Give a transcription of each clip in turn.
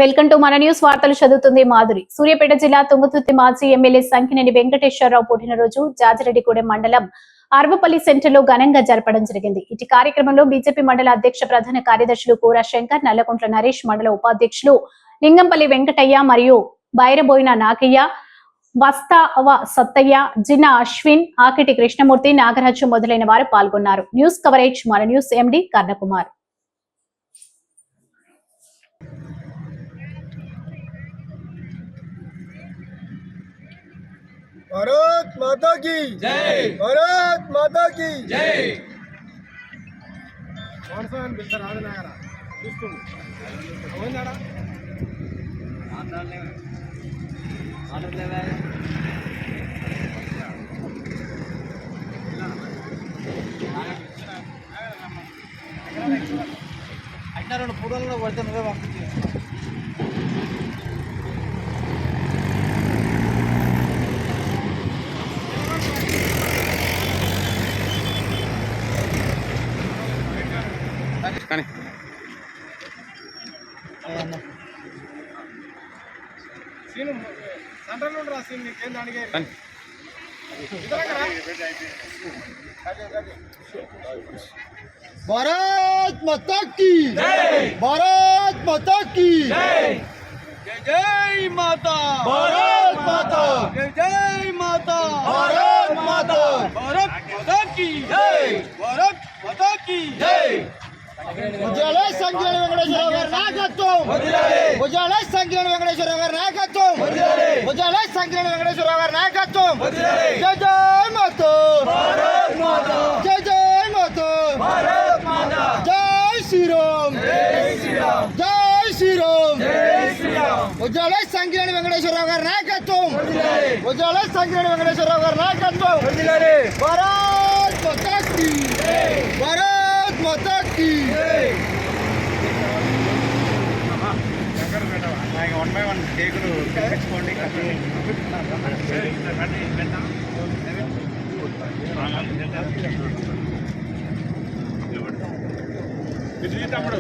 Welcome to మన news. వార్తలు చదువుతుంది మాధురి. సూర్యాపేట జిల్లా తుంగతుర్తి మాజీ ఎమ్మెల్యే సంకినేని వెంకటేశ్వరరావు పుట్టినరోజు జాజిరెడ్డిగూడెం మండలం ఆర్వపల్లి సెంటర్ లో ఘనంగా జరపడం జరిగింది. ఇటు కార్యక్రమంలో బీజేపీ మండల అధ్యక్ష ప్రధాన కార్యదర్శులు కూర శంకర్, నల్లకుంట్ల నరేష్, మండల ఉపాధ్యక్షులు లింగంపల్లి వెంకటయ్య మరియు బైరబోయిన నాగయ్య, వస్తావ సత్తయ్య, జిన్నా అశ్విన్, ఆకిటి కృష్ణమూర్తి, నాగరాజు మొదలైన వారు పాల్గొన్నారు. న్యూస్ కవరేజ్ మన న్యూస్ ఎండి కర్ణకుమార్. भारत माता की जय, भारत माता की जय। कौन सा बिल्डर आदना यार చూస్తుంది అవునాడా ఆడలే అయినా రెండు ఫోటోలలో పడితే నువ్వే పంపించు. కానీ సీన్ సెంటర్ నుండి రా సీన్ నీకేం దానికి భారత్ మాతా కీ జై, భారత్ మాతా కీ జై, జై జై మాతా, భారత్ మాతా, జై జై మాతా, భారత్ మాతా, భారత్ మాతా కీ జై, భారత్ మాతా కీ జై। ముజాలే సంకినేని వెంకటేశ్వరరావు గారి నాయకత్వం, ముజాలే సంకినేని వెంకటేశ్వరరావు గారి నాయకత్వం, ముజాలే సంకినేని వెంకటేశ్వరరావు గారి నాయకత్వం। జై జై మాతా, భారత్ మాతా, జై జై మాతా, భారత్ మాతా, జై శ్రీరామ్, జై శ్రీరామ్, జై శ్రీరామ్, జై శ్రీరామ్। ముజాలే సంకినేని వెంకటేశ్వరరావు గారి నాయకత్వం, ముజాలే సంకినేని వెంకటేశ్వరరావు గారి నాయకత్వం। భారత్ మాతా కీ జై, భారత్ మాతా కీ జై। వన్ బై వన్ కేకులు తెచ్చుకోండి. తమ్ముడు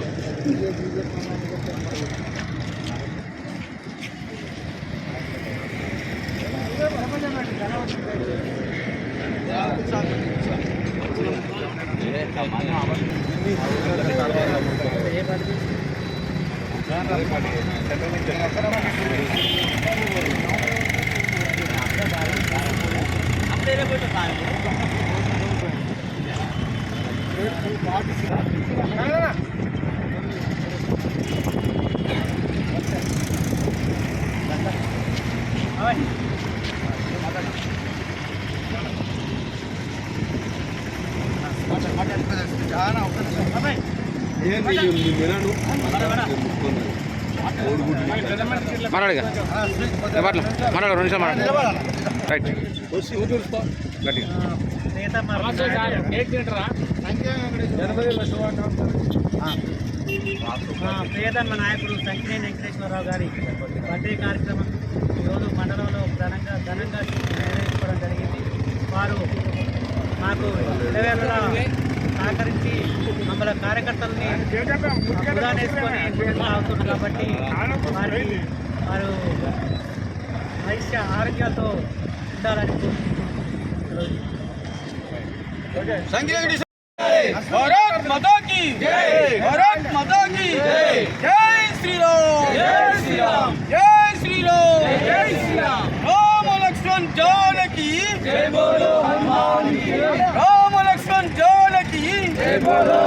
మాట్లాడగా మాట్లాడ 2 నిమిషాలు మాట్లాడ రైట్ ప్రియతమ నాయకుడు సంకినేని వెంకటేశ్వరరావు గారి బర్త్డే కార్యక్రమం ఈరోజు మండలంలో ఘనంగా నిర్వహించుకోవడం జరిగింది. వారు మాకు ఇళ్ళవేళలా సహకరించి మమ్మల్ని కార్యకర్తలని ఉదాహరణేసుకొని అవుతుంది కాబట్టి వారు ఆయుష్య ఆరోగ్యాలతో ఉండాలని భారత్ మాతా కీ జై, భారత్ మాతా కీ జై, జై శ్రీరామ్, జై శ్రీరామ్, జై శ్రీరామ్, జై శ్రీరామ్। రామ లక్ష్మణ్ జానకి జై బోలో హనుమాన్ కీ, రామ లక్ష్మణ్ జానకి జై బోలో